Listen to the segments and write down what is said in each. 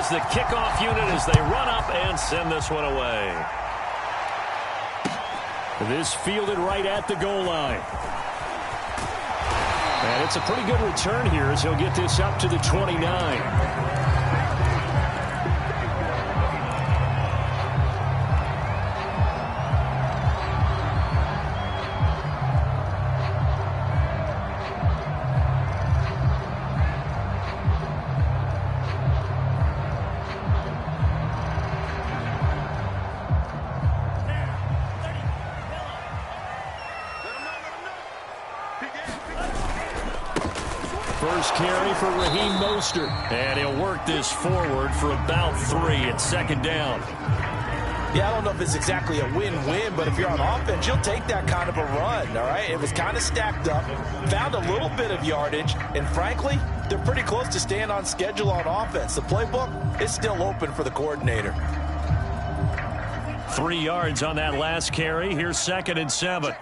is the kickoff unit as they run up and send this one away. This fielded right at the goal line. And it's a pretty good return here as he'll get this up to the 29. First carry for Raheem Mostert. And he'll work this forward for about 3 at second down. Yeah, I don't know if it's exactly a win-win, but if you're on offense, you'll take that kind of a run, all right? It was kind of stacked up, found a little bit of yardage, and frankly, they're pretty close to staying on schedule on offense. The playbook is still open for the coordinator. 3 yards on that last carry. Here's 2nd and 7.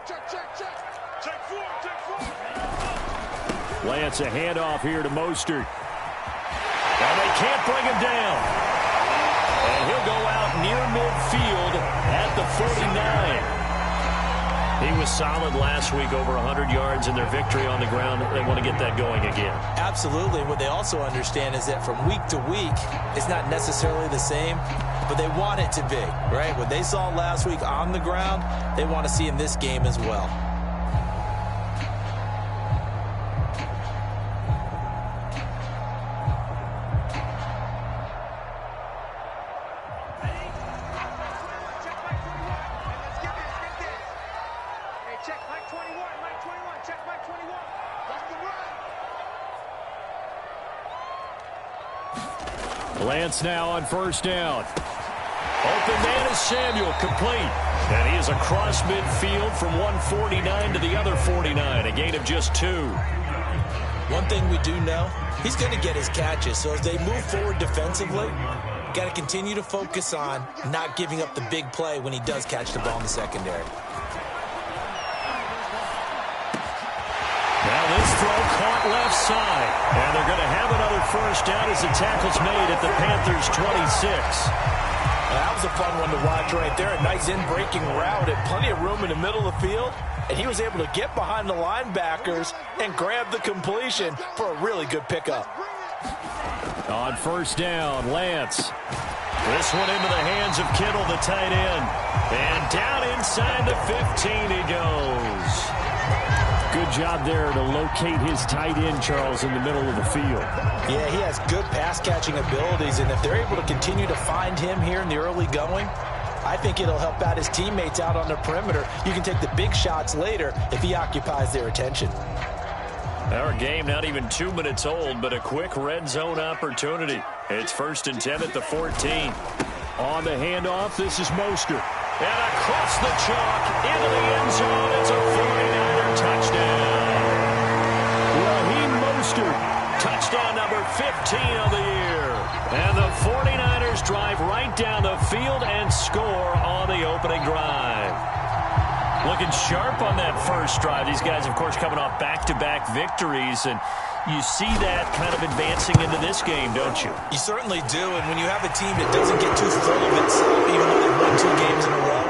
Lance, a handoff here to Mostert. And they can't bring him down. And he'll go out near midfield at the 49. He was solid last week, over 100 yards in their victory on the ground. They want to get that going again. Absolutely. What they also understand is that from week to week, it's not necessarily the same, but they want it to be, right? What they saw last week on the ground, they want to see in this game as well. Lance now on first down. Open man is Samuel, complete. And he is across midfield from 149 to the other 49, a gain of just 2. One thing we do know, he's going to get his catches. So as they move forward defensively, got to continue to focus on not giving up the big play when he does catch the ball in the secondary. Now this throw caught left side. And they're going to have another first down as the tackle's made at the Panthers' 26. That was a fun one to watch right there. A nice in-breaking route and plenty of room in the middle of the field. And he was able to get behind the linebackers and grab the completion for a really good pickup. On first down, Lance. This one into the hands of Kittle, the tight end. And down inside the 15 he goes. Good job there to locate his tight end, Charles, in the middle of the field. Yeah, he has good pass-catching abilities, and if they're able to continue to find him here in the early going, I think it'll help out his teammates out on the perimeter. You can take the big shots later if he occupies their attention. Our game not even 2 minutes old, but a quick red zone opportunity. It's 1st and 10 at the 14. On the handoff, this is Mostert. And across the chalk, into the end zone, it's a 49er touchdown. Raheem Mostert, touchdown number 15 of the year. And the 49ers drive right down the field and score on the opening drive. Looking sharp on that first drive. These guys, of course, coming off back-to-back victories, and you see that kind of advancing into this game, don't you? You certainly do, and when you have a team that doesn't get too full of itself, even though they've won 2 games in a row,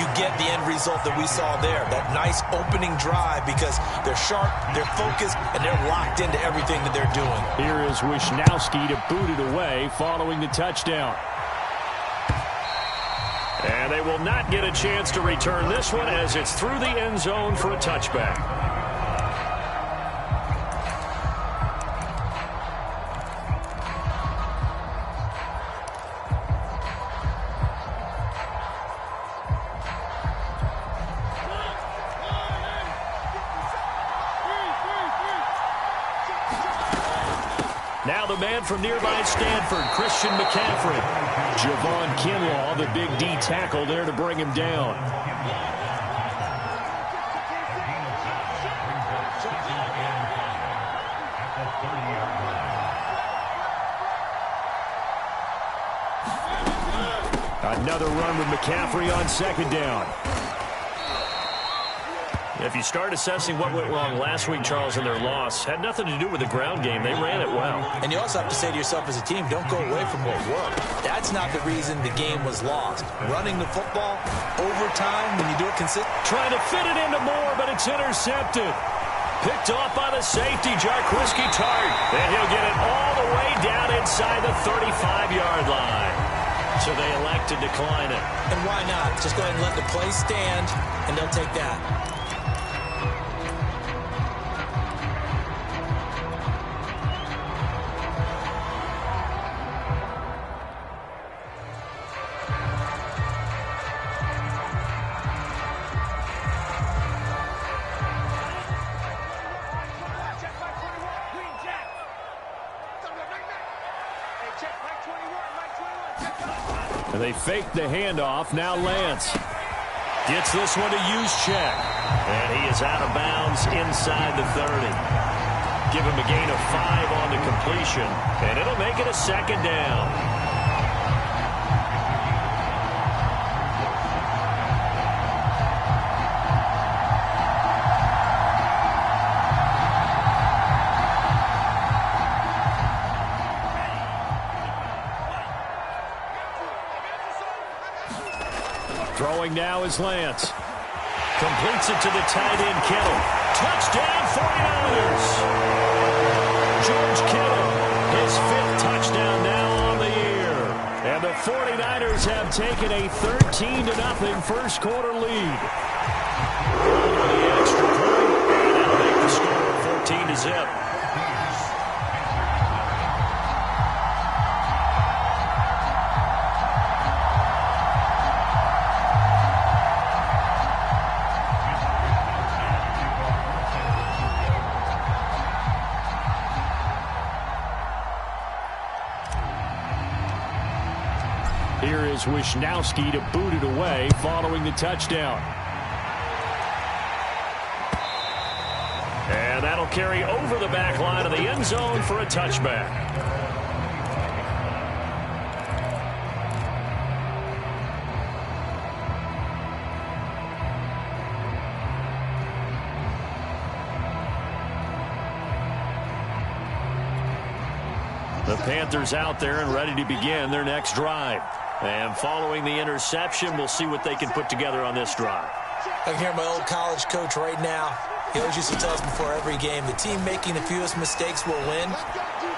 you get the end result that we saw there, that nice opening drive, because they're sharp, they're focused, and they're locked into everything that they're doing. Here is Wisnowski to boot it away following the touchdown. And they will not get a chance to return this one as it's through the end zone for a touchback. Now the man from nearby Stanford, Christian McCaffrey. Javon Kinlaw, the big D tackle there to bring him down. Another run with McCaffrey on 2nd down. If you start assessing what went wrong last week, Charles, in their loss, had nothing to do with the ground game. They ran it well. And you also have to say to yourself as a team, don't go away from what worked. That's not the reason the game was lost. Running the football, overtime, when you do it consistently. Trying to fit it into Moore, but it's intercepted. Picked off by the safety, Jarquiski Tart. And he'll get it all the way down inside the 35-yard line. So they elect to decline it. And why not? Just go ahead and let the play stand, and they'll take that. And they fake the handoff. Now Lance gets this one to Juszczyk. And he is out of bounds inside the 30. Give him a gain of 5 on the completion. And it'll make it a second down. Throwing now is Lance. Completes it to the tight end, Kittle. Touchdown, 49ers. George Kittle, his 5th touchdown now on the year. And the 49ers have taken a 13-0 first quarter lead. The extra point, and that'll make the score 14-0. Here is Wisnowski to boot it away following the touchdown. And that'll carry over the back line of the end zone for a touchback. The Panthers out there and ready to begin their next drive. And following the interception, we'll see what they can put together on this drive. I can hear my old college coach right now. He always used to tell us before every game, the team making the fewest mistakes will win.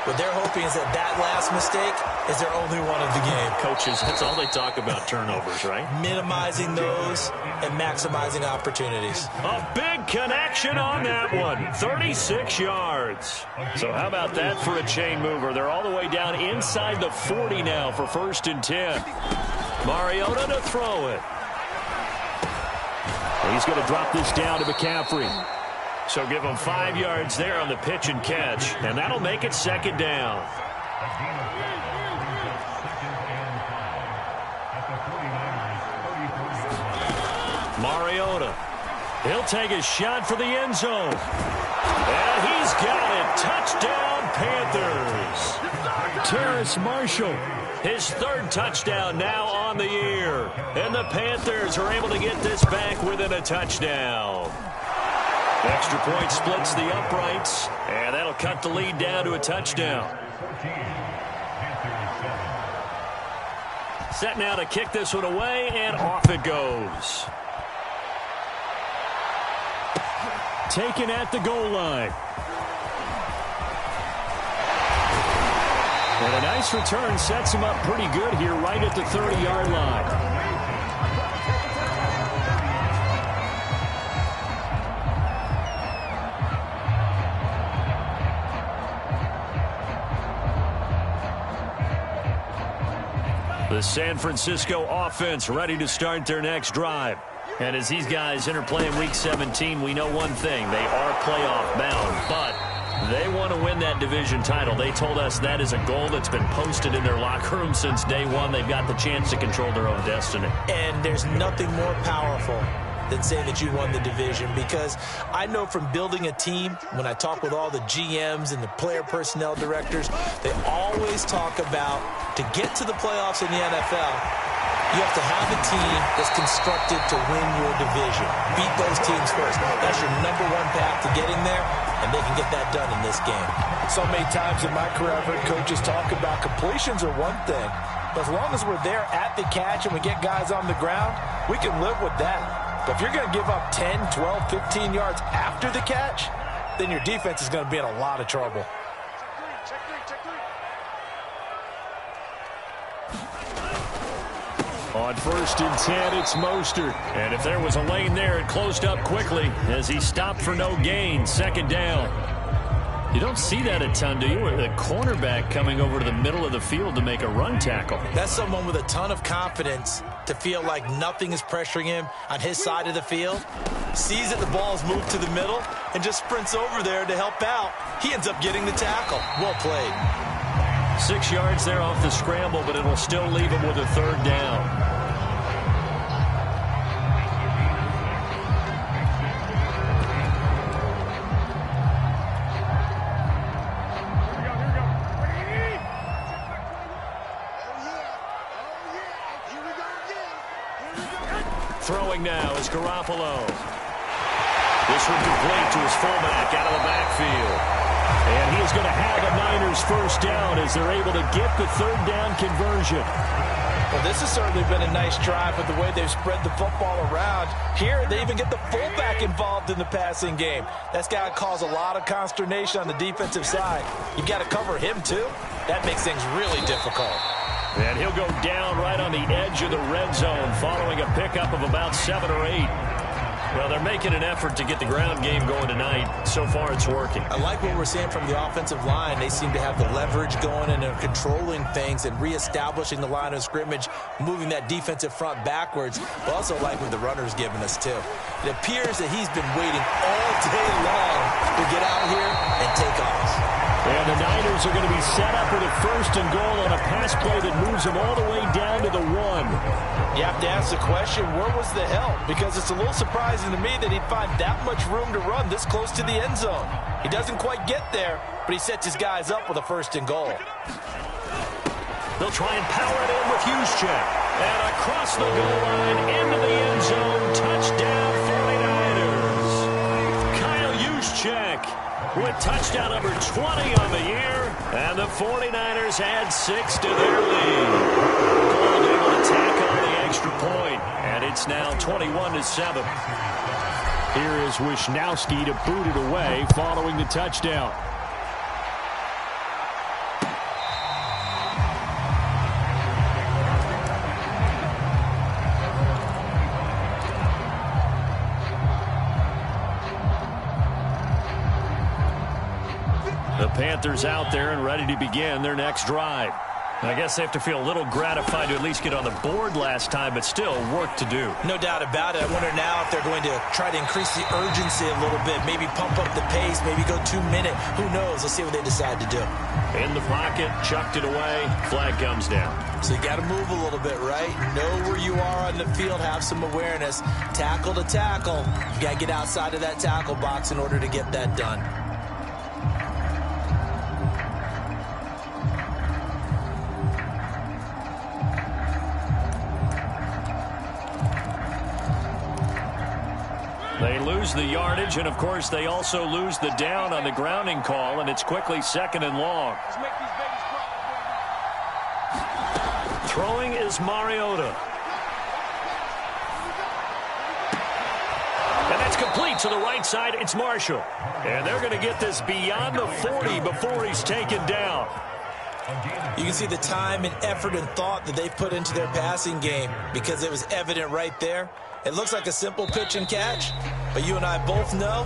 What they're hoping is that that last mistake is their only one of the game. Coaches, that's all they talk about, turnovers, right? Minimizing those and maximizing opportunities. A big connection on that one. 36 yards. So how about that for a chain mover? They're all the way down inside the 40 now for 1st and 10. Mariota to throw it. And he's going to drop this down to McCaffrey. So give him 5 yards there on the pitch and catch. And that'll make it second down. Mariota. He'll take a shot for the end zone. And he's got it. Touchdown, Panthers. Terrace Marshall. His 3rd touchdown now on the year. And the Panthers are able to get this back within a touchdown. Extra point splits the uprights, and that'll cut the lead down to a touchdown. Set now to kick this one away, and off it goes. Taken at the goal line. And a nice return sets him up pretty good here right at the 30-yard line. The San Francisco offense ready to start their next drive. And as these guys enter play in Week 17, we know one thing. They are playoff bound, but they want to win that division title. They told us that is a goal that's been posted in their locker room since day one. They've got the chance to control their own destiny. And there's nothing more powerful than saying that you won the division, because I know from building a team, when I talk with all the GMs and the player personnel directors, they always talk about to get to the playoffs in the NFL, You have to have a team that's constructed to win your division. Beat those teams first. That's your number one path to getting there, and they can get that done in this game. So many times in my career, I've heard coaches talk about completions are one thing, but as long as we're there at the catch and we get guys on the ground, we can live with that. But if you're going to give up 10, 12, 15 yards after the catch, then your defense is going to be in a lot of trouble. On 1st and 10, it's Mostert. And if there was a lane there, it closed up quickly as he stopped for no gain. 2nd down. You don't see that a ton, do you? The cornerback coming over to the middle of the field to make a run tackle. That's someone with a ton of confidence to feel like nothing is pressuring him on his side of the field. Sees that the ball's moved to the middle and just sprints over there to help out. He ends up getting the tackle. Well played. 6 yards there off the scramble, but it'll still leave him with a 3rd down. Throwing now is Garoppolo. This one complete to his fullback out of the backfield. And he is going to have a Niners 1st down as they're able to get the 3rd down conversion. Well, this has certainly been a nice drive with the way they've spread the football around. Here, they even get the fullback involved in the passing game. That's got to cause a lot of consternation on the defensive side. You've got to cover him, too. That makes things really difficult. And he'll go down right on the edge of the red zone following a pickup of about 7 or 8. Well, they're making an effort to get the ground game going tonight. So far, it's working. I like what we're seeing from the offensive line. They seem to have the leverage going and they're controlling things and reestablishing the line of scrimmage, moving that defensive front backwards. But also like what the runner's giving us, too. It appears that he's been waiting all day long to get out here and take off. And the Niners are going to be set up with a 1st and goal on a pass play that moves them all the way down to the 1. You have to ask the question, where was the help? Because it's a little surprising to me that he'd find that much room to run this close to the end zone. He doesn't quite get there, but he sets his guys up with a 1st and goal. They'll try and power it in with Juszczyk. And across the goal line into the end zone. Touchdown 49ers. Kyle Juszczyk with touchdown number 20 on the year. And the 49ers add 6 to their lead. Gold able to tack on the extra point. And it's now 21-7. Here is Wisnowski to boot it away following the touchdown. The Panthers out there and ready to begin their next drive. I guess they have to feel a little gratified to at least get on the board last time, but still work to do. No doubt about it. I wonder now if they're going to try to increase the urgency a little bit, maybe pump up the pace, maybe go 2-minute. Who knows? Let's see what they decide to do. In the pocket, chucked it away, flag comes down. So you got to move a little bit, right? Know where you are on the field, have some awareness. Tackle to tackle. You got to get outside of that tackle box in order to get that done. They lose the yardage, and, of course, they also lose the down on the grounding call, and it's quickly 2nd and long. Throwing is Mariota. And that's complete to the right side. It's Marshall. And they're going to get this beyond the 40 before he's taken down. You can see the time and effort and thought that they put into their passing game because it was evident right there. It looks like a simple pitch and catch, but you and I both know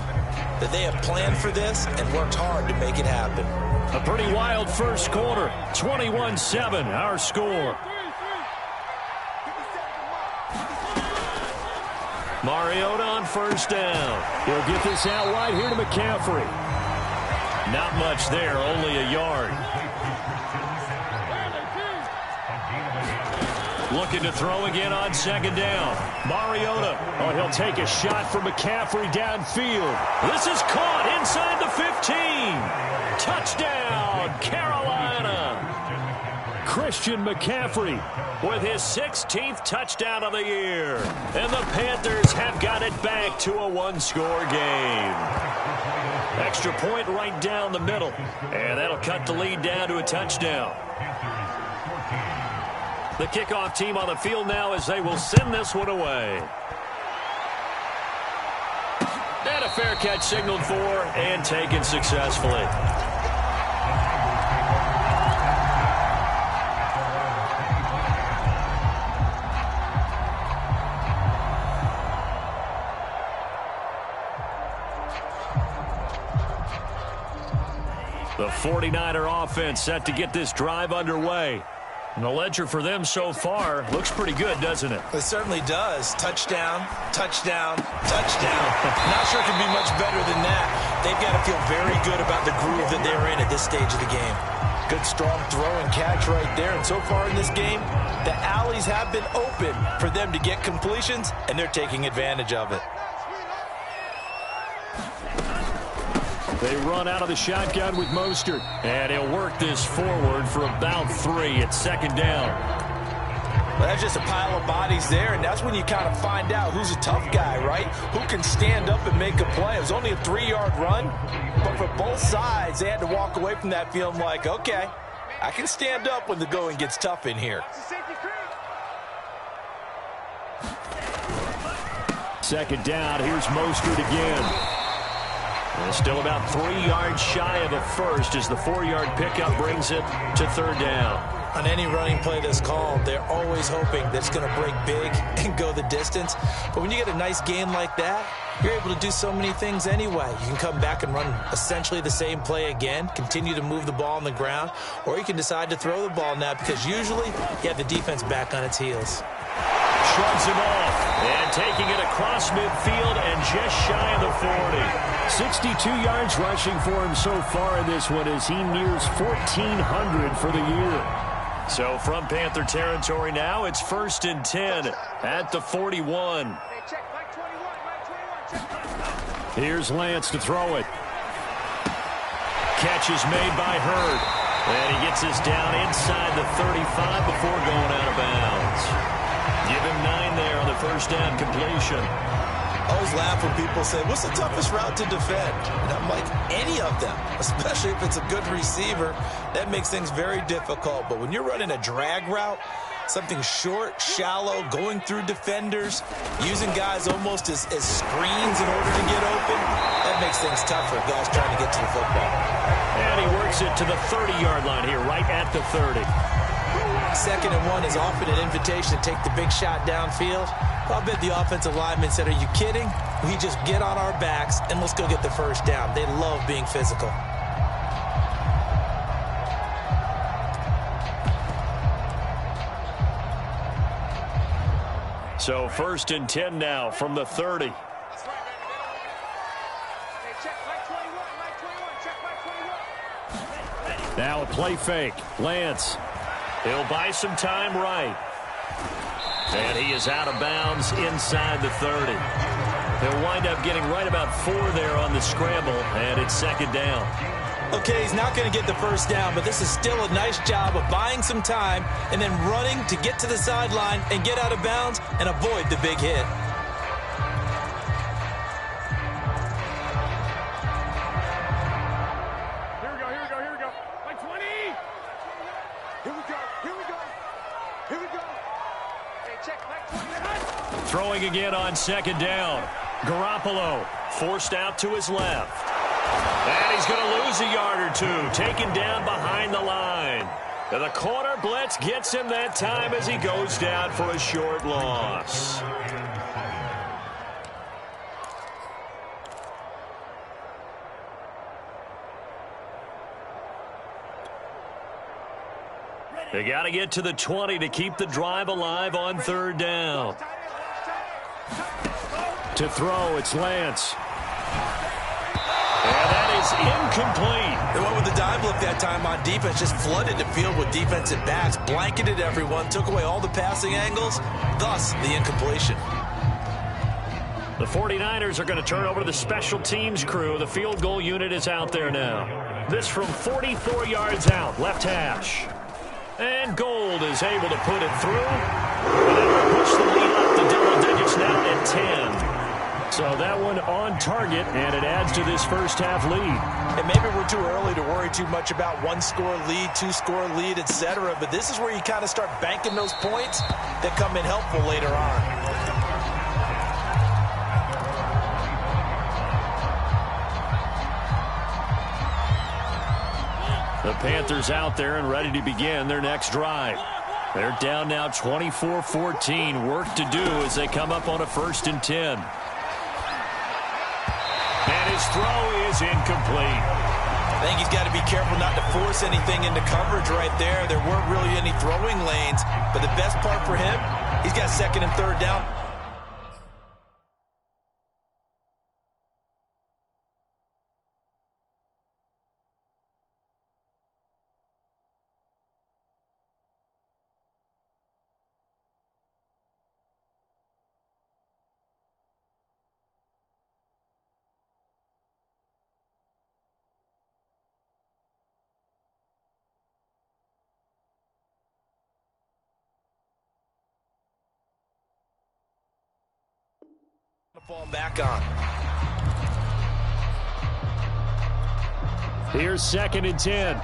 that they have planned for this and worked hard to make it happen. A pretty wild first quarter. 21-7, our score. Mariota on 1st down. He'll get this out wide here to McCaffrey. Not much there, only a yard. Looking to throw again on 2nd down. Mariota. Oh, he'll take a shot from McCaffrey downfield. This is caught inside the 15. Touchdown, Carolina. Christian McCaffrey with his 16th touchdown of the year. And the Panthers have got it back to a one-score game. Extra point right down the middle. And that'll cut the lead down to a touchdown. The kickoff team on the field now as they will send this one away. And a fair catch signaled for and taken successfully. The 49er offense set to get this drive underway. And the ledger for them so far looks pretty good, doesn't it? It certainly does. Touchdown, touchdown, touchdown. Not sure it can be much better than that. They've got to feel very good about the groove that they're in at this stage of the game. Good, strong throw and catch right there. And so far in this game, the alleys have been open for them to get completions, and they're taking advantage of it. They run out of the shotgun with Mostert. And he'll work this forward for about 3 at second down. Well, that's just a pile of bodies there, and that's when you kind of find out who's a tough guy, right? Who can stand up and make a play. It was only a 3-yard run, but for both sides, they had to walk away from that feeling like, okay, I can stand up when the going gets tough in here. Second down, here's Mostert again. And still about 3 yards shy of a first as the 4-yard pickup brings it to third down. On any running play that's called, they're always hoping that it's going to break big and go the distance. But when you get a nice gain like that, you're able to do so many things anyway. You can come back and run essentially the same play again, continue to move the ball on the ground, or you can decide to throw the ball now because usually you have the defense back on its heels. Shrugs him off and taking it across midfield and just shy of the 40. 62 yards rushing for him so far in this one as he nears 1,400 for the year. So from Panther territory now, it's 1st and 10 at the 41. Here's Lance to throw it. Catch is made by Hurd. And he gets this down inside the 35 before going out of bounds. Give him 9 there on the first down completion. I always laugh when people say, what's the toughest route to defend? And I'm like, any of them, especially if it's a good receiver. That makes things very difficult. But when you're running a drag route, something short, shallow, going through defenders, using guys almost as screens in order to get open, that makes things tough for guys trying to get to the football. And he works it to the 30-yard line here, right at the 30. 2nd and 1 is often an invitation to take the big shot downfield. Well, I bet the offensive lineman said, are you kidding? We just get on our backs and let's go get the first down. They love being physical. So 1st and 10 now from the 30. Now a play fake. Lance. He'll buy some time right. And he is out of bounds inside the 30. He'll wind up getting right about 4 there on the scramble, and it's 2nd down. Okay, he's not going to get the first down, but this is still a nice job of buying some time and then running to get to the sideline and get out of bounds and avoid the big hit. Throwing again on 2nd down. Garoppolo forced out to his left. And he's going to lose a yard or 2, taken down behind the line. And the corner blitz gets him that time as he goes down for a short loss. They got to get to the 20 to keep the drive alive on 3rd down. To throw, it's Lance. And that is incomplete. They went with the dive look that time on defense, just flooded the field with defensive backs, blanketed everyone, took away all the passing angles, thus the incompletion. The 49ers are going to turn over to the special teams crew. The field goal unit is out there now. This from 44 yards out, left hash. And Gold is able to put it through. And they will push the lead up to double digits now at 10. So that one on target, and it adds to this first half lead. And maybe we're too early to worry too much about one-score lead, two-score lead, etc. But this is where you kind of start banking those points that come in helpful later on. The Panthers out there and ready to begin their next drive. They're down now 24-14. Work to do as they come up on a 1st and 10. And his throw is incomplete. I think he's got to be careful not to force anything into coverage right there. There weren't really any throwing lanes. But the best part for him, he's got 2nd and 3rd down. Fall back on. Here's 2nd and 10.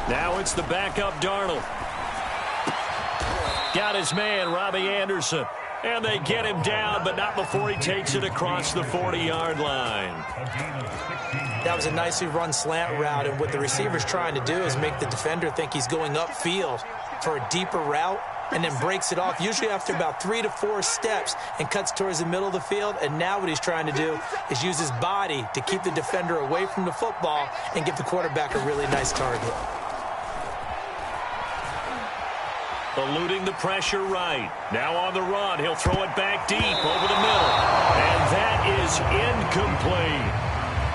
Now it's the backup Darnold. Got his man, Robbie Anderson. And they get him down, but not before he takes it across the 40-yard line. That was a nicely run slant route, and what the receiver's trying to do is make the defender think he's going upfield for a deeper route, and then breaks it off, usually after about 3 to 4 steps, and cuts towards the middle of the field. And now what he's trying to do is use his body to keep the defender away from the football and give the quarterback a really nice target. Eluding the pressure right. Now on the run. He'll throw it back deep over the middle. And that is incomplete.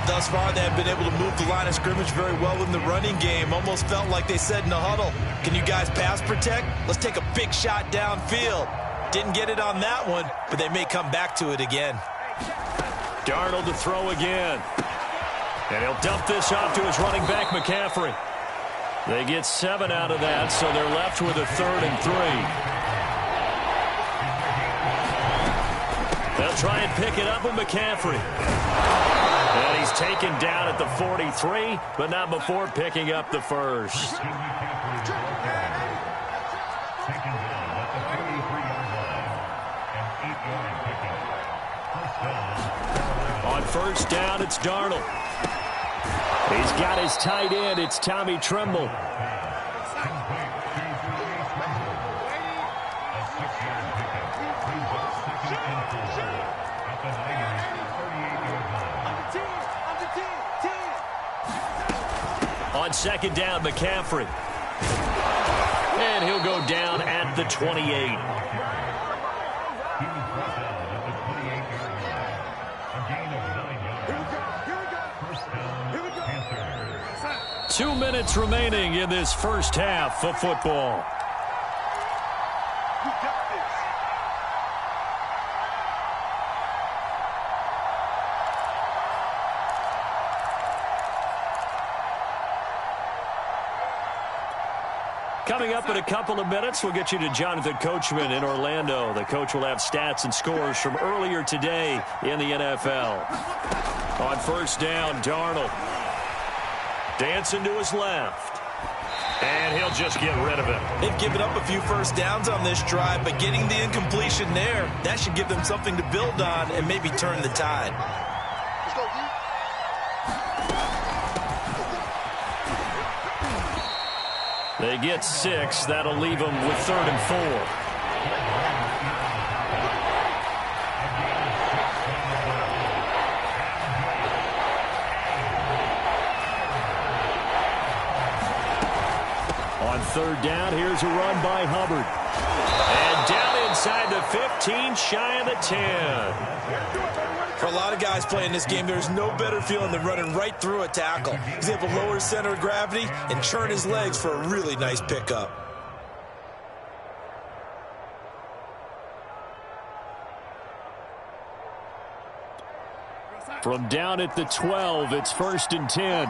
Thus far, they have been able to move the line of scrimmage very well in the running game. Almost felt like they said in the huddle, can you guys pass protect? Let's take a big shot downfield. Didn't get it on that one, but they may come back to it again. Darnold to throw again. And he'll dump this off to his running back, McCaffrey. They get 7 out of that, so they're left with a 3rd and 3. They'll try and pick it up with McCaffrey. And he's taken down at the 43, but not before picking up the first. On 1st down, it's Darnold. He's got his tight end. It's Tommy Tremble. On 2nd down, McCaffrey. And he'll go down at the 28. 2 minutes remaining in this first half of football. Coming up in a couple of minutes, we'll get you to Jonathan Coachman in Orlando. The coach will have stats and scores from earlier today in the NFL. On 1st down, Darnold. Dancing to his left. And he'll just get rid of it. They've given up a few first downs on this drive, but getting the incompletion there, that should give them something to build on and maybe turn the tide. They get 6. That'll leave them with 3rd and 4. On 3rd down, here's a run by Hubbard. And down inside the 15, shy of the 10. For a lot of guys playing this game, there's no better feeling than running right through a tackle. He's able to lower his center of gravity and churn his legs for a really nice pickup. From down at the 12, it's 1st and 10.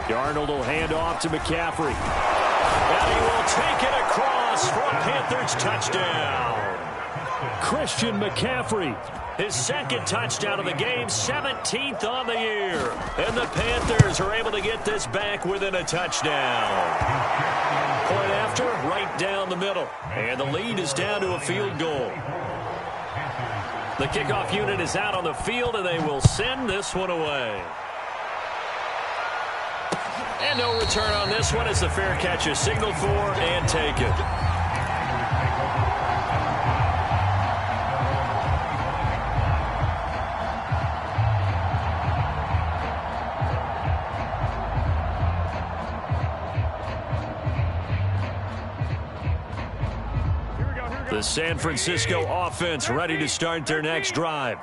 Darnold will hand off to McCaffrey. And he will take it across for a Panthers touchdown. Christian McCaffrey, his second touchdown of the game, 17th on the year. And the Panthers are able to get this back within a touchdown. Point after, right down the middle. And the lead is down to a field goal. The kickoff unit is out on the field, and they will send this one away. And no return on this one as the fair catch is signaled for and taken. The San Francisco offense ready to start their next drive.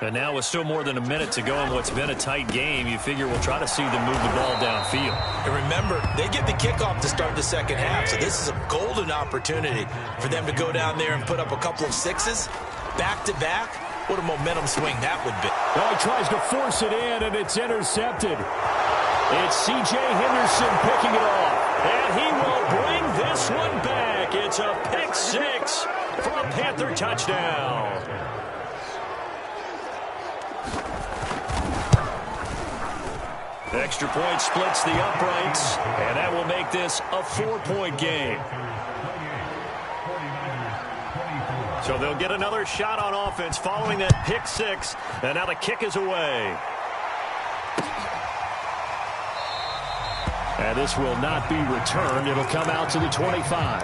And now with still more than a minute to go in what's been a tight game, you figure we'll try to see them move the ball downfield. And remember, they get the kickoff to start the second half, so this is a golden opportunity for them to go down there and put up a couple of sixes back-to-back. What a momentum swing that would be. Well, he tries to force it in, and it's intercepted. It's C.J. Henderson picking it off, and he will bring this one back. It's a pick six for a Panther touchdown. Extra point splits the uprights, and that will make this a 4-point game. So they'll get another shot on offense following that pick six, and now the kick is away. And this will not be returned. It'll come out to the 25.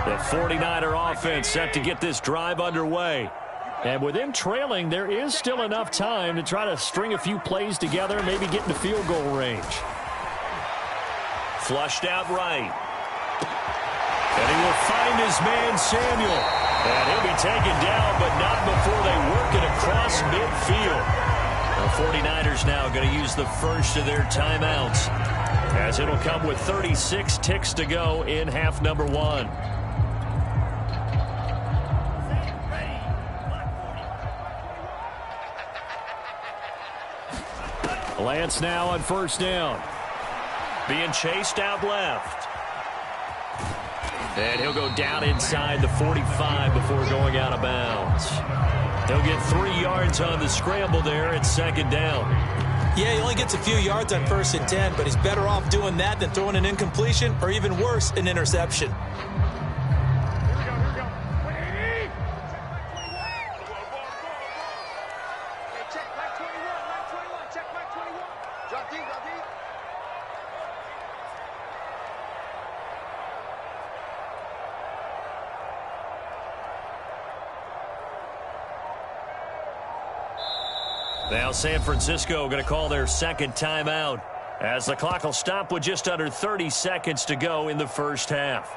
The 49er offense set to get this drive underway. And with them trailing, there is still enough time to try to string a few plays together, maybe get into field goal range. Flushed out right. And he will find his man, Samuel. And he'll be taken down, but not before they work it across midfield. The 49ers now going to use the first of their timeouts, as it'll come with 36 ticks to go in half number one. Lance now on first down. Being chased out left. And he'll go down inside the 45 before going out of bounds. He'll get 3 yards on the scramble there at second down. Yeah, he only gets a few yards on 1st and 10, but he's better off doing that than throwing an incompletion or even worse, an interception. Now San Francisco going to call their second timeout, as the clock will stop with just under 30 seconds to go in the first half.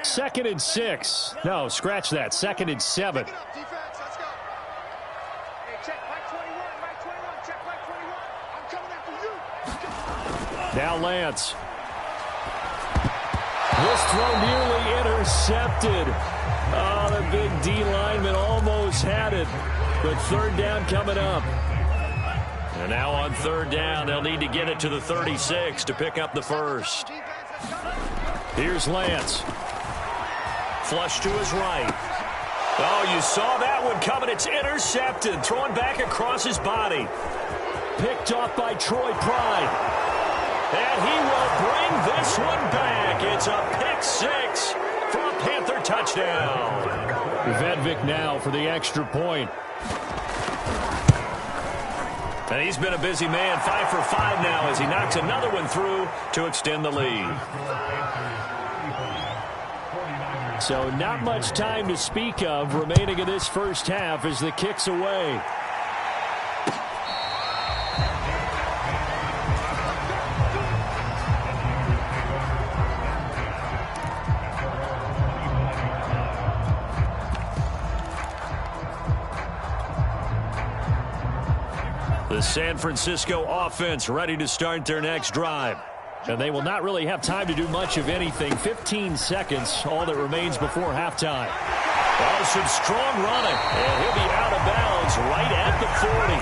Second and 6. No, scratch that. Second and 7. Now Lance. This throw nearly intercepted. Oh, the big D lineman almost had it. But third down coming up. And now on third down, they'll need to get it to the 36 to pick up the first. Here's Lance. Flush to his right. Oh, you saw that one coming. It's intercepted. Throwing back across his body. Picked off by Troy Pride. And he will bring this one back. It's a pick six for a Panther touchdown. Vedvik now for the extra point. And he's been a busy man, 5 for 5 now as he knocks another one through to extend the lead. So not much time to speak of remaining in this first half as the kick's away. The San Francisco offense ready to start their next drive. And they will not really have time to do much of anything. 15 seconds, all that remains before halftime. Oh, some strong running. And he'll be out of bounds right at the 40.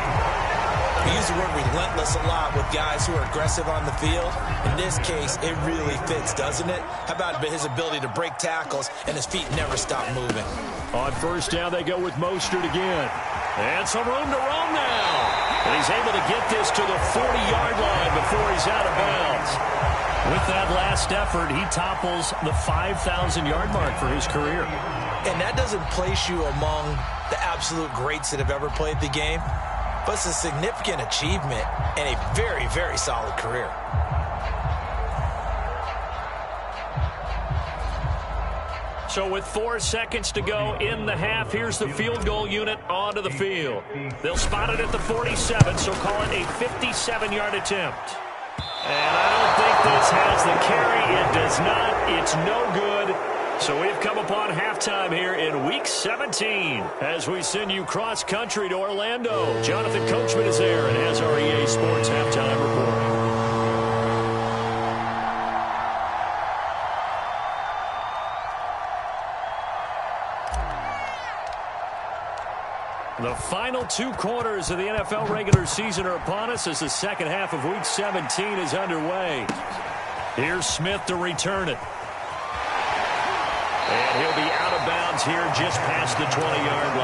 We use the word relentless a lot with guys who are aggressive on the field. In this case, it really fits, doesn't it? How about his ability to break tackles and his feet never stop moving? On first down, they go with Mostert again. And some room to roam now. And he's able to get this to the 40-yard line before he's out of bounds. With that last effort, he topples the 5,000-yard mark for his career. And that doesn't place you among the absolute greats that have ever played the game, but it's a significant achievement and a very, very solid career. So with 4 seconds to go in the half, here's the field goal unit onto the field. They'll spot it at the 47, so call it a 57-yard attempt. And I don't think this has the carry. It does not. It's no good. So we've come upon halftime here in Week 17 as we send you cross-country to Orlando. Jonathan Coachman is there and has our EA Sports halftime report. The final 2 quarters of the NFL regular season are upon us as the second half of Week 17 is underway. Here's Smith to return it. And he'll be out of bounds here just past the 20-yard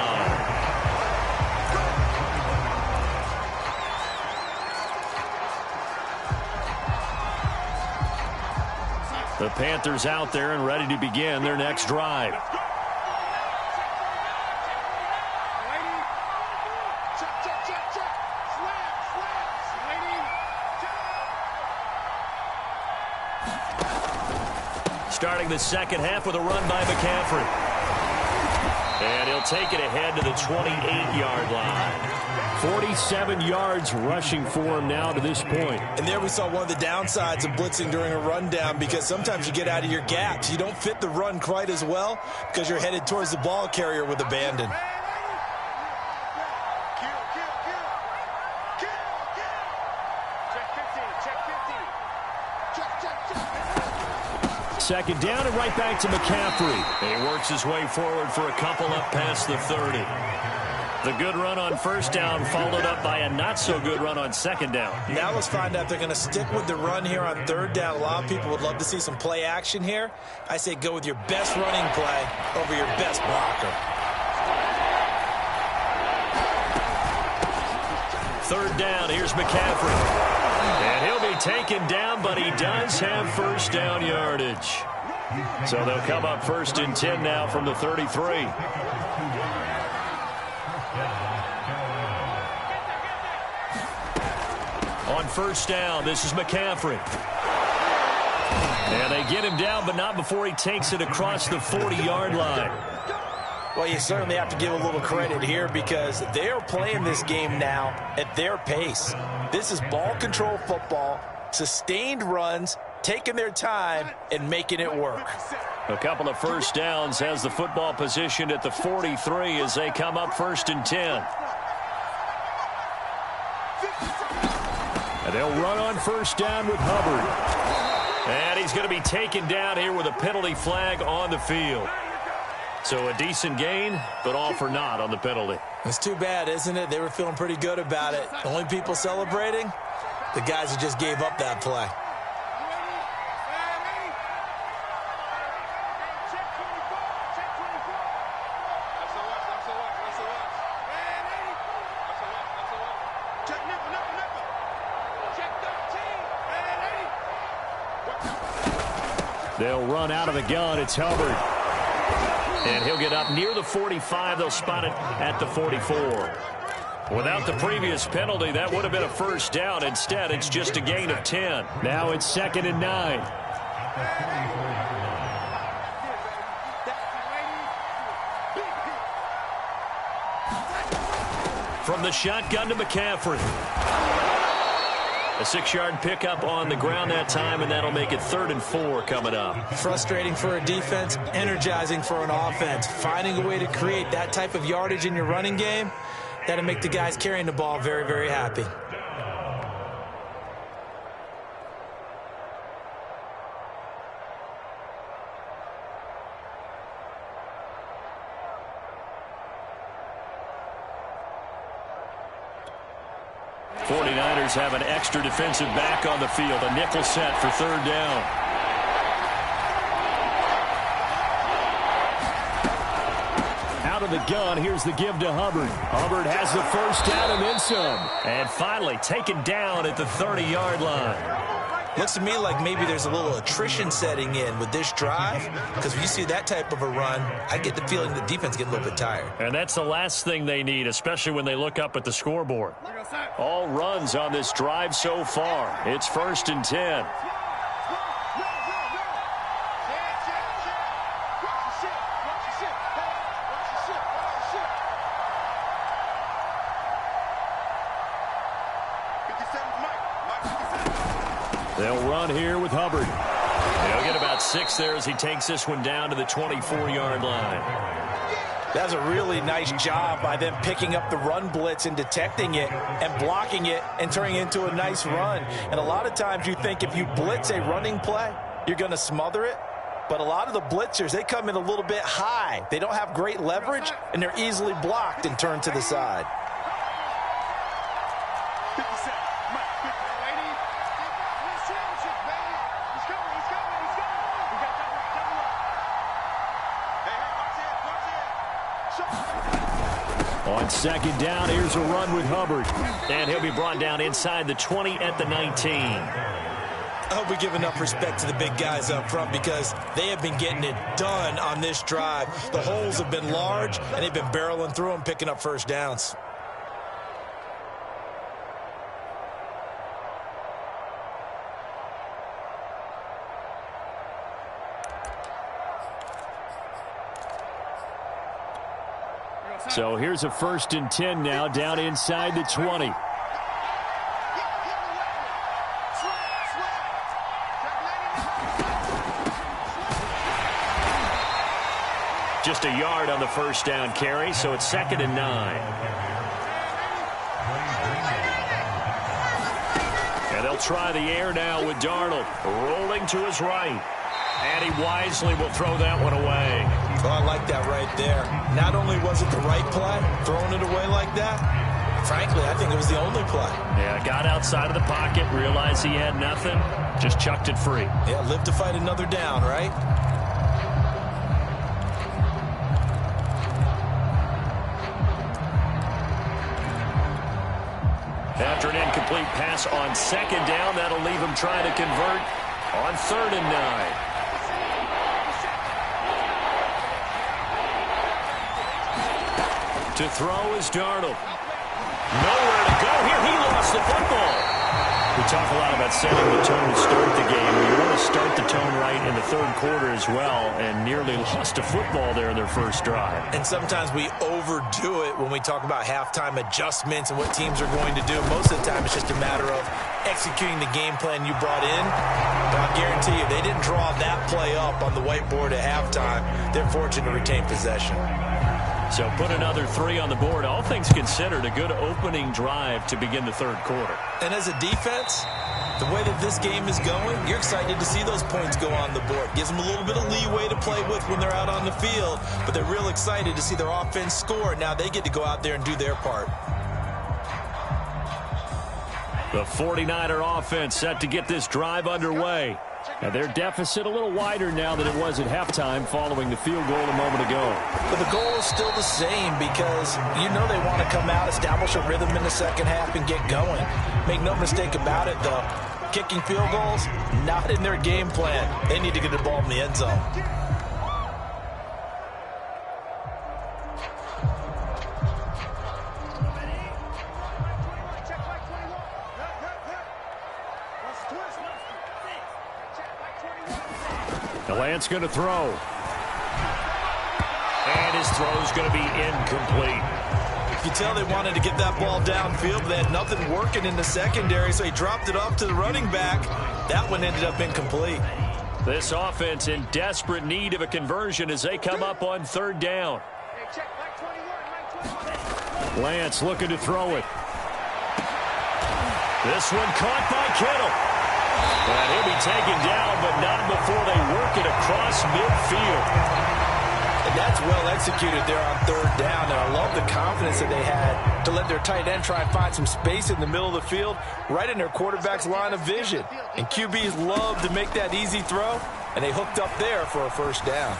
line. The Panthers out there and ready to begin their next drive. Starting the second half with a run by McCaffrey. And he'll take it ahead to the 28-yard line. 47 yards rushing for him now to this point. And there we saw one of the downsides of blitzing during a rundown, because sometimes you get out of your gaps. You don't fit the run quite as well because you're headed towards the ball carrier with abandon. Second down and right back to McCaffrey. And he works his way forward for a couple up past the 30. The good run on first down followed up by a not-so-good run on second down. Now let's find out if they're going to stick with the run here on third down. A lot of people would love to see some play action here. I say go with your best running play over your best blocker. Third down, here's McCaffrey. And he'll be taken down, but he does have first down yardage. So they'll come up first and 10 now from the 33. On first down, this is McCaffrey. And they get him down, but not before he takes it across the 40-yard line. Well, you certainly have to give a little credit here because they are playing this game now at their pace. This is ball control football, sustained runs, taking their time and making it work. A couple of first downs has the football positioned at the 43 as they come up first and 10. And they'll run on first down with Hubbard. And he's going to be taken down here with a penalty flag on the field. So a decent gain, but all for naught on the penalty. It's too bad, isn't it? They were feeling pretty good about it. The only people celebrating, the guys who just gave up that play. They'll run out of the gun. It's Hubbard. And he'll get up near the 45. They'll spot it at the 44. Without the previous penalty, that would have been a first down. Instead, it's just a gain of 10. Now it's 2nd and 9. From the shotgun to McCaffrey. A 6-yard pickup on the ground that time, and that'll make it 3rd and 4 coming up. Frustrating for a defense, energizing for an offense. Finding a way to create that type of yardage in your running game, that'll make the guys carrying the ball very, very happy. 49ers have an extra defensive back on the field. A nickel set for third down. Out of the gun, here's the give to Hubbard. Hubbard has the first down and then some. And finally taken down at the 30-yard line. Looks to me like maybe there's a little attrition setting in with this drive, because when you see that type of a run, I get the feeling the defense getting a little bit tired. And that's the last thing they need, especially when they look up at the scoreboard. All runs on this drive so far. It's 1st and 10. They'll run here with Hubbard. He'll get about 6 there as he takes this one down to the 24-yard line. That's a really nice job by them picking up the run blitz and detecting it and blocking it and turning it into a nice run. And a lot of times you think if you blitz a running play, you're going to smother it. But a lot of the blitzers, they come in a little bit high. They don't have great leverage, and they're easily blocked and turned to the side. On 2nd down, here's a run with Hubbard. And he'll be brought down inside the 20 at the 19. I hope we give enough respect to the big guys up front, because they have been getting it done on this drive. The holes have been large, and they've been barreling through them, picking up first downs. So here's a 1st and 10 now, down inside the 20. Just a yard on the first down carry, so it's 2nd and 9. And they'll try the air now with Darnold, rolling to his right. And he wisely will throw that one away. Oh, I like that right there. Not only was it the right play, throwing it away like that, frankly, I think it was the only play. Yeah, got outside of the pocket, realized he had nothing, just chucked it free. Yeah, live to fight another down, right? After an incomplete pass on 2nd down, that'll leave him trying to convert on 3rd and 9. To throw is Darnold. Nowhere to go here. He lost the football. We talk a lot about setting the tone to start the game. You want to start the tone right in the 3rd quarter as well, and nearly lost a football there in their first drive. And sometimes we overdo it when we talk about halftime adjustments and what teams are going to do. Most of the time, it's just a matter of executing the game plan you brought in. But I guarantee you, they didn't draw that play up on the whiteboard at halftime. They're fortunate to retain possession. So put another 3 on the board. All things considered, a good opening drive to begin the 3rd quarter. And as a defense, the way that this game is going, you're excited to see those points go on the board. Gives them a little bit of leeway to play with when they're out on the field, but they're real excited to see their offense score. Now they get to go out there and do their part. The 49er offense set to get this drive underway. And their deficit a little wider now than it was at halftime following the field goal a moment ago. But the goal is still the same, because you know they want to come out, establish a rhythm in the second half, and get going. Make no mistake about it, though. Kicking field goals, not in their game plan. They need to get the ball in the end zone. Lance going to throw. And his throw's going to be incomplete. You tell they wanted to get that ball downfield, but they had nothing working in the secondary, so he dropped it off to the running back. That one ended up incomplete. This offense in desperate need of a conversion as they come up on 3rd down. Lance looking to throw it. This one caught by Kittle. And he'll be taken down, but not before they work it across midfield. And That's well executed there on third down, and I love the confidence that they had to let their tight end try and find some space in the middle of the field, right in their quarterback's line of vision. And QBs love to make that easy throw, and they hooked up there for a first down.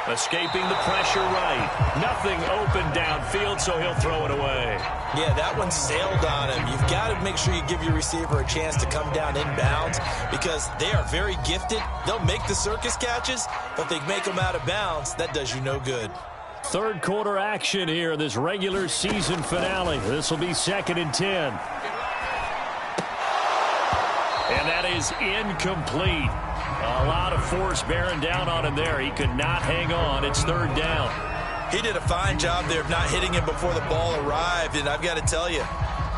Escaping the pressure right. Nothing open downfield, so he'll throw it away. Yeah, that one sailed on him. You've got to make sure you give your receiver a chance to come down inbounds because they are very gifted. They'll make the circus catches, but they make them out of bounds. That does you no good. Third quarter action here, this regular season finale. This will be 2nd and 10. And that is incomplete. A lot of force bearing down on him there. He could not hang on. It's 3rd down. He did a fine job there of not hitting him before the ball arrived, and I've got to tell you,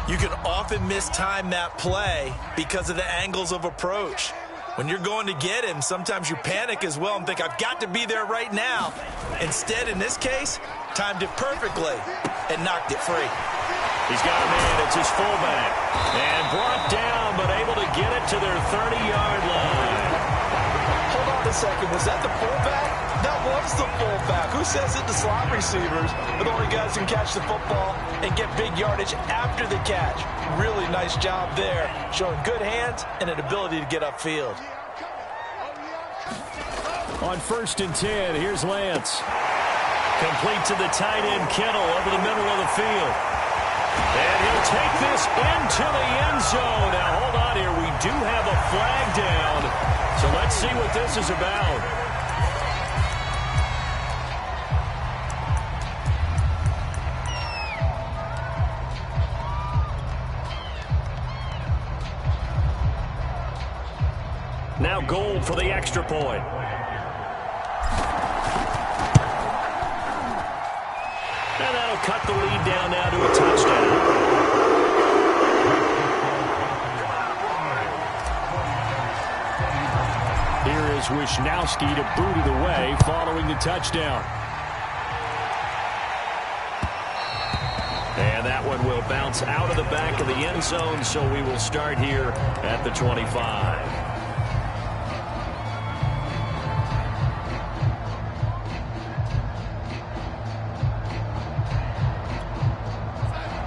you can often mistime that play because of the angles of approach. When you're going to get him, sometimes you panic as well and think, I've got to be there right now. Instead, in this case, timed it perfectly and knocked it free. He's got a man. It's his fullback. And brought down, but able to get it to their 30-yard line. Hold on a second. Was that the fullback? That was the fullback. Who says it to slot receivers are the only guys who can catch the football and get big yardage after the catch? Really nice job there, showing good hands and an ability to get upfield. On 1st and 10, here's Lance. Complete to the tight end, Kittle, over the middle of the field. And he'll take this into the end zone. Now, hold on here. We do have a flag down. So let's see what this is about. Now Gold for the extra point. And that'll cut the lead down now to a touchdown. Here is Wisnowski to boot it away following the touchdown. And that one will bounce out of the back of the end zone, so we will start here at the 25.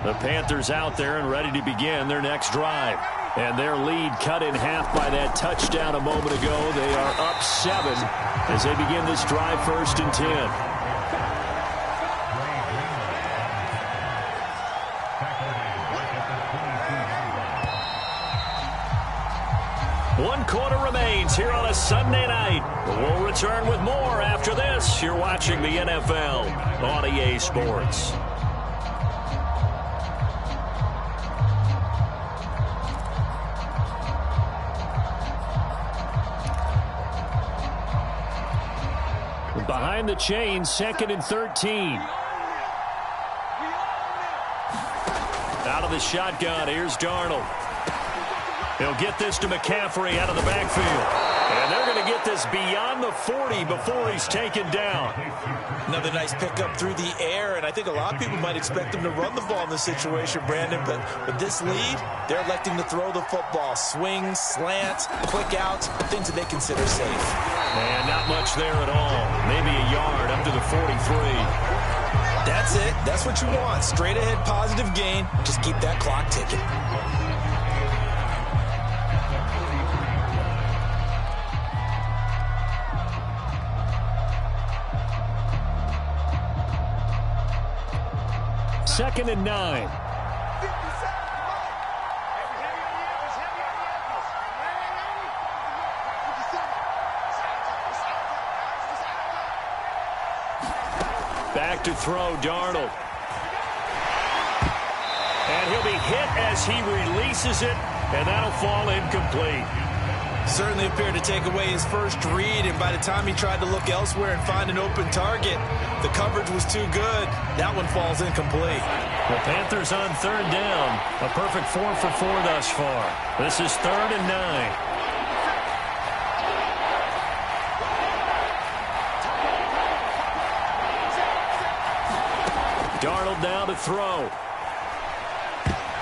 The Panthers out there and ready to begin their next drive. And their lead cut in half by that touchdown a moment ago. They are up 7 as they begin this drive 1st and 10. One quarter remains here on a Sunday night. We'll return with more after this. You're watching the NFL on EA Sports. Behind the chain, 2nd and 13. Out of the shotgun, here's Darnold. He'll get this to McCaffrey out of the backfield. And they're going to get this beyond the 40 before he's taken down. Another nice pickup through the air, and I think a lot of people might expect him to run the ball in this situation, Brandon, but with this lead, they're electing to throw the football. Swings, slants, quick outs, things that they consider safe. And not much there at all. Maybe a yard up to the 43. That's it. That's what you want. Straight ahead positive gain. Just keep that clock ticking. Second and 9. Back to throw, Darnold. And he'll be hit as he releases it, and that'll fall incomplete. Certainly appeared to take away his first read, and by the time he tried to look elsewhere and find an open target, the coverage was too good. That one falls incomplete. The Panthers on 3rd down. A perfect 4 for 4 thus far. This is 3rd and 9. Darnold now to throw.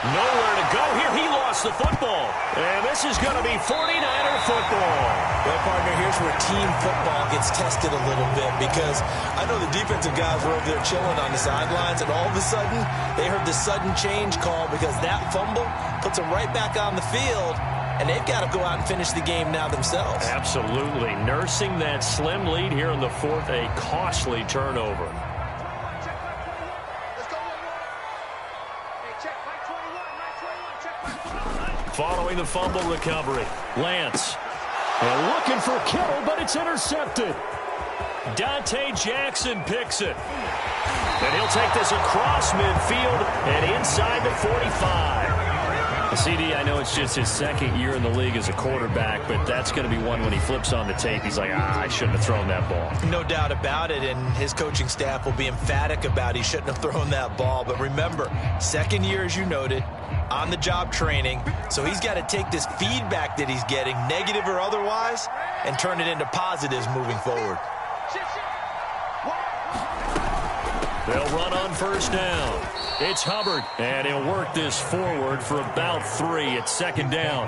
Nowhere to go here. He lost across the football. And this is going to be 49er football. Well, partner, here's where team football gets tested a little bit, because I know the defensive guys were over there chilling on the sidelines, and all of a sudden, they heard the sudden change call because that fumble puts them right back on the field, and they've got to go out and finish the game now themselves. Absolutely. Nursing that slim lead here in the fourth, a costly turnover. Following the fumble recovery, Lance. And looking for Kittle, but it's intercepted. Dante Jackson picks it. And he'll take this across midfield and inside the 45. CD, I know it's just his second year in the league as a quarterback, but that's going to be one when he flips on the tape. He's like, I shouldn't have thrown that ball. No doubt about it, and his coaching staff will be emphatic about he shouldn't have thrown that ball. But remember, second year, as you noted, on-the-job training, so he's got to take this feedback that he's getting, negative or otherwise, and turn it into positives moving forward. They'll run on first down. It's Hubbard, and he'll work this forward for about 3 at second down.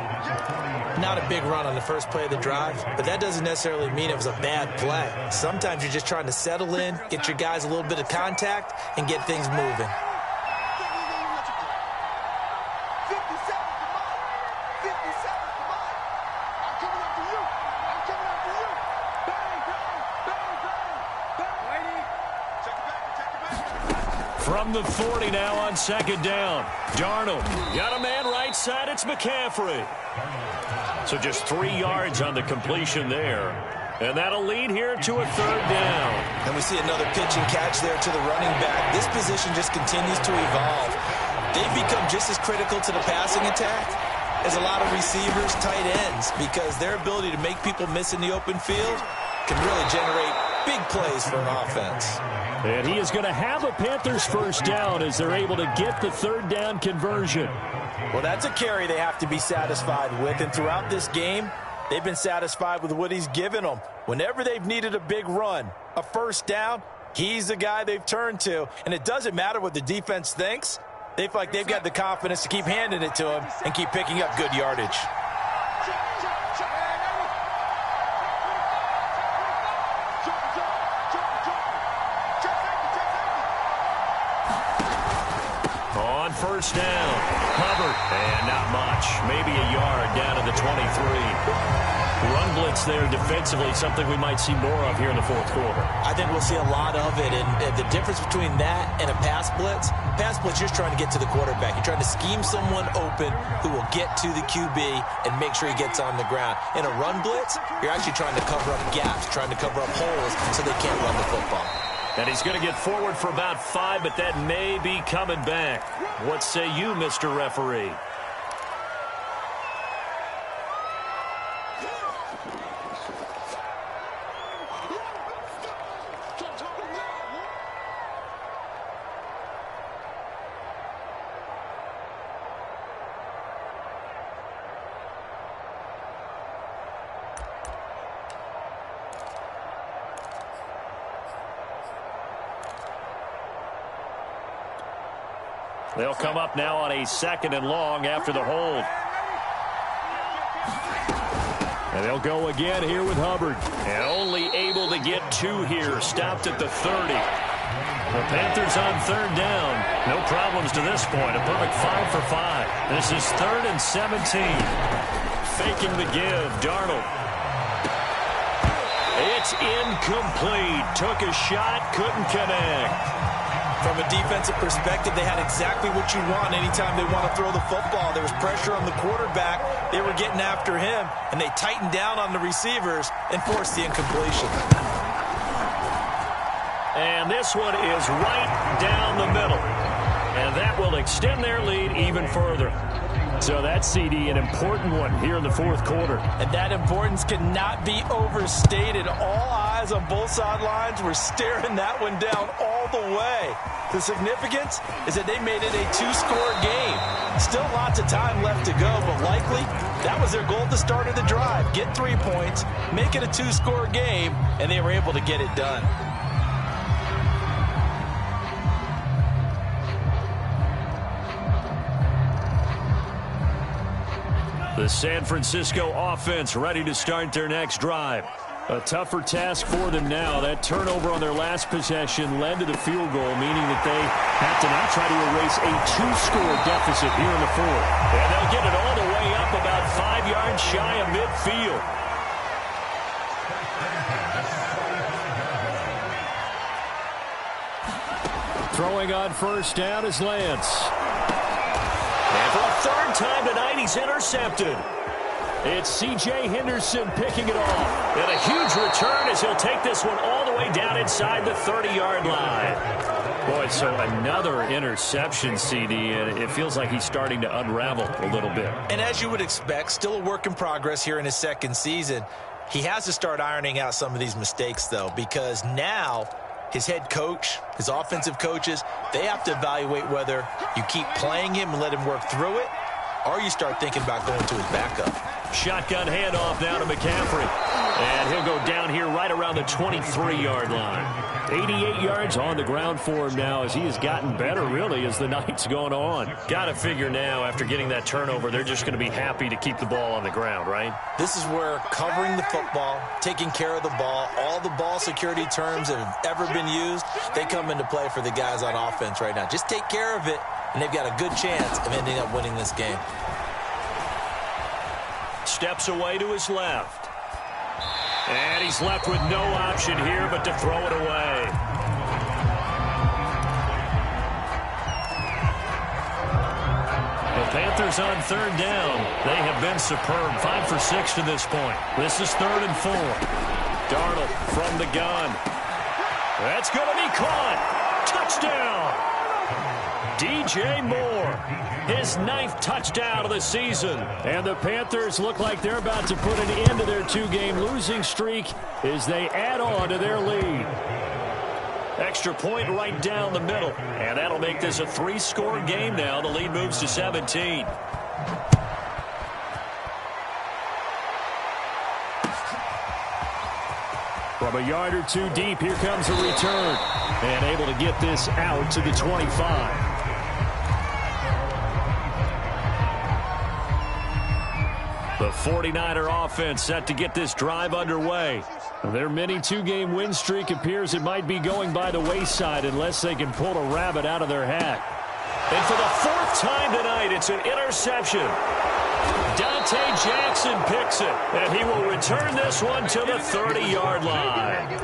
Not a big run on the first play of the drive, but that doesn't necessarily mean it was a bad play. Sometimes you're just trying to settle in, get your guys a little bit of contact, and get things moving. From the 40 now on second down. Darnold got a man right side. It's McCaffrey. So just 3 yards on the completion there. And that'll lead here to a third down. And we see another pitch and catch there to the running back. This position just continues to evolve. They've become just as critical to the passing attack as a lot of receivers, tight ends, because their ability to make people miss in the open field can really generate big plays for an offense. And he is going to have a Panthers first down as they're able to get the third down conversion. Well, that's a carry they have to be satisfied with. And throughout this game, they've been satisfied with what he's given them. Whenever they've needed a big run, a first down, he's the guy they've turned to. And it doesn't matter what the defense thinks. They feel like they've got the confidence to keep handing it to him and keep picking up good yardage. First down, Hubbard, and not much, maybe a yard down to the 23. Run blitz there defensively, something we might see more of here in the fourth quarter. I think we'll see a lot of it, and the difference between that and a pass blitz, you're just trying to get to the quarterback. You're trying to scheme someone open who will get to the QB and make sure he gets on the ground. In a run blitz, you're actually trying to cover up gaps, trying to cover up holes so they can't run the football. And he's going to get forward for about 5, but that may be coming back. What say you, Mr. Referee? They'll come up now on a second and long after the hold. And they'll go again here with Hubbard. And only able to get 2 here. Stopped at the 30. The Panthers on third down. No problems to this point. A perfect 5 for 5. This is 3rd and 17. Faking the give. Darnold. It's incomplete. Took a shot. Couldn't connect. From a defensive perspective, they had exactly what you want anytime they want to throw the football. There was pressure on the quarterback. They were getting after him, and they tightened down on the receivers and forced the incompletion. And this one is right down the middle. And that will extend their lead even further. So that's, CD, an important one here in the fourth quarter. And that importance cannot be overstated. All eyes on both sidelines were staring that one down all the way. The significance is that they made it a 2-score game. Still lots of time left to go, but likely that was their goal at the start of the drive. Get 3 points, make it a 2-score game, and they were able to get it done. The San Francisco offense ready to start their next drive. A tougher task for them now. That turnover on their last possession led to the field goal, meaning that they have to now try to erase a 2-score deficit here in the fourth. And they'll get it all the way up about 5 yards shy of midfield. Throwing on first down is Lance. And for a third time tonight, he's intercepted. It's C.J. Henderson picking it off. And a huge return as he'll take this one all the way down inside the 30-yard line. Boy, so another interception, CD, and it feels like he's starting to unravel a little bit. And as you would expect, still a work in progress here in his second season. He has to start ironing out some of these mistakes, though, because now his head coach, his offensive coaches, they have to evaluate whether you keep playing him and let him work through it, or you start thinking about going to his backup. Shotgun handoff now to McCaffrey. And he'll go down here right around the 23-yard line. 88 yards on the ground for him now as he has gotten better, really, as the night's going on. Got to figure now, after getting that turnover, they're just going to be happy to keep the ball on the ground, right? This is where covering the football, taking care of the ball, all the ball security terms that have ever been used, they come into play for the guys on offense right now. Just take care of it, and they've got a good chance of ending up winning this game. Steps away to his left. And he's left with no option here but to throw it away. The Panthers on third down. They have been superb. 5 for 6 to this point. This is 3rd and 4. Darnold from the gun. That's going to be caught. Touchdown. DJ Moore, his 9th touchdown of the season. And the Panthers look like they're about to put an end to their 2-game losing streak as they add on to their lead. Extra point right down the middle. And that'll make this a 3-score game now. The lead moves to 17. From a yard or two deep, here comes a return. And able to get this out to the 25. The 49er offense set to get this drive underway. Their mini 2-game win streak appears it might be going by the wayside unless they can pull a rabbit out of their hat. And for the 4th time tonight, it's an interception. Dante Jackson picks it, and he will return this one to the 30-yard line.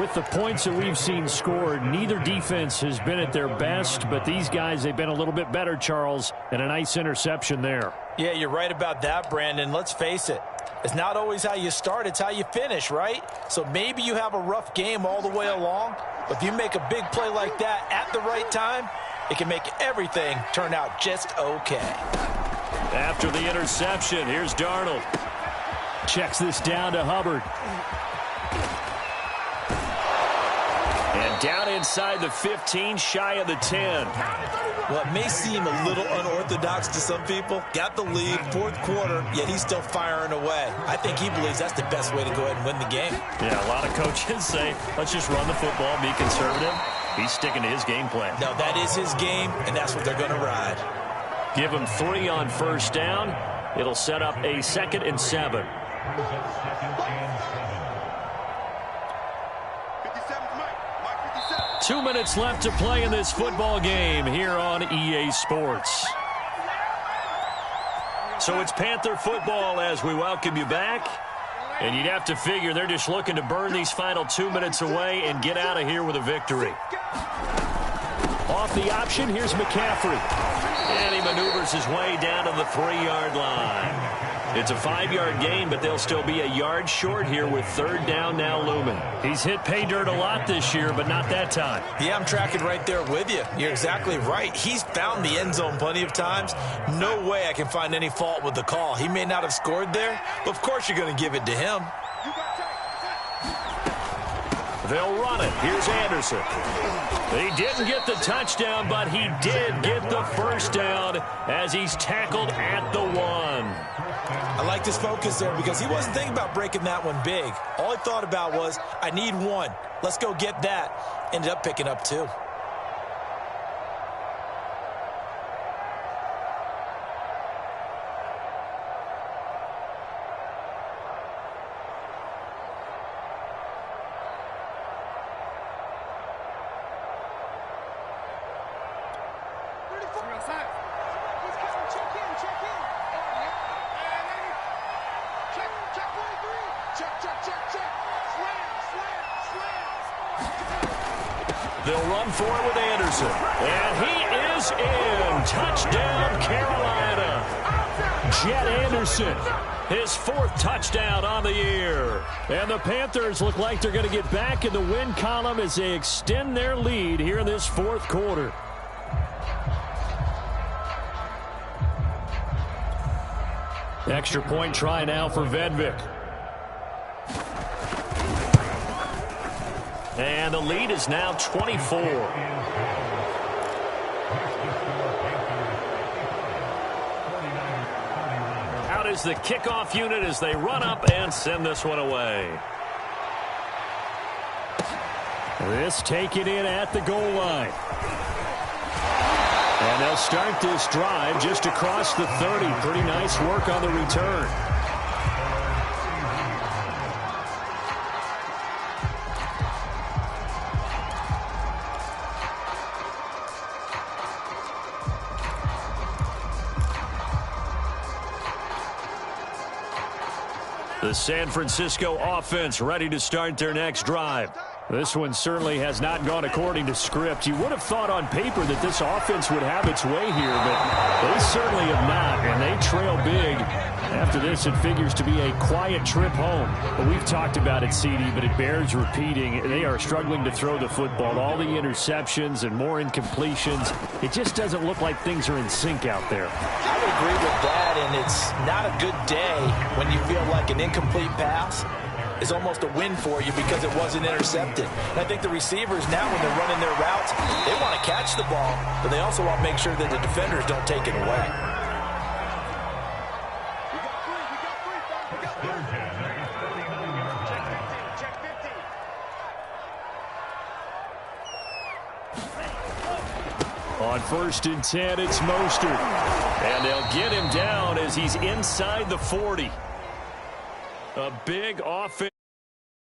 With the points that we've seen scored, neither defense has been at their best, but these guys, they've been a little bit better, Charles, and a nice interception there. Yeah, you're right about that, Brandon. Let's face it. It's not always how you start, it's how you finish, right? So maybe you have a rough game all the way along, but if you make a big play like that at the right time, it can make everything turn out just okay. After the interception, here's Darnold. Checks this down to Hubbard. And down inside the 15, shy of the 10. Well, it may seem a little unorthodox to some people. Got the lead, 4th quarter, yet he's still firing away. I think he believes that's the best way to go ahead and win the game. Yeah, a lot of coaches say, let's just run the football, be conservative. He's sticking to his game plan. No, that is his game, and that's what they're going to ride. Give him 3 on first down. It'll set up a 2nd and 7. Two minutes left to play in this football game here on EA Sports. So it's Panther football as we welcome you back. And you'd have to figure they're just looking to burn these final 2 minutes away and get out of here with a victory. Off the option, here's McCaffrey. And he maneuvers his way down to the 3-yard line. It's a 5-yard gain, but they'll still be a yard short here with 3rd down now looming. He's hit pay dirt a lot this year, but not that time. Yeah, I'm tracking right there with you. You're exactly right. He's found the end zone plenty of times. No way I can find any fault with the call. He may not have scored there, but of course you're going to give it to him. They'll run it. Here's Anderson. He didn't get the touchdown, but he did get the first down as he's tackled at the 1. I liked his focus there because he wasn't thinking about breaking that one big. All he thought about was, I need 1. Let's go get that. Ended up picking up 2. They'll run for it with Anderson. And he is in. Touchdown, Carolina. Jet Anderson, his 4th touchdown on the year. And the Panthers look like they're going to get back in the win column as they extend their lead here in this 4th quarter. Extra point try now for Vedvik. And the lead is now 24. Out is the kickoff unit as they run up and send this one away. This taken in at the goal line. And they'll start this drive just across the 30. Pretty nice work on the return. The San Francisco offense ready to start their next drive. This one certainly has not gone according to script. You would have thought on paper that this offense would have its way here, but they certainly have not, and they trail big. After this, it figures to be a quiet trip home. But we've talked about it, CD, but it bears repeating. They are struggling to throw the football. All the interceptions and more incompletions. It just doesn't look like things are in sync out there. I would agree with that, and it's not a good day when you feel like an incomplete pass is almost a win for you because it wasn't intercepted. And I think the receivers now, when they're running their routes, they want to catch the ball, but they also want to make sure that the defenders don't take it away. On 1st and 10, it's Mostert. And they'll get him down as he's inside the 40. A big offense.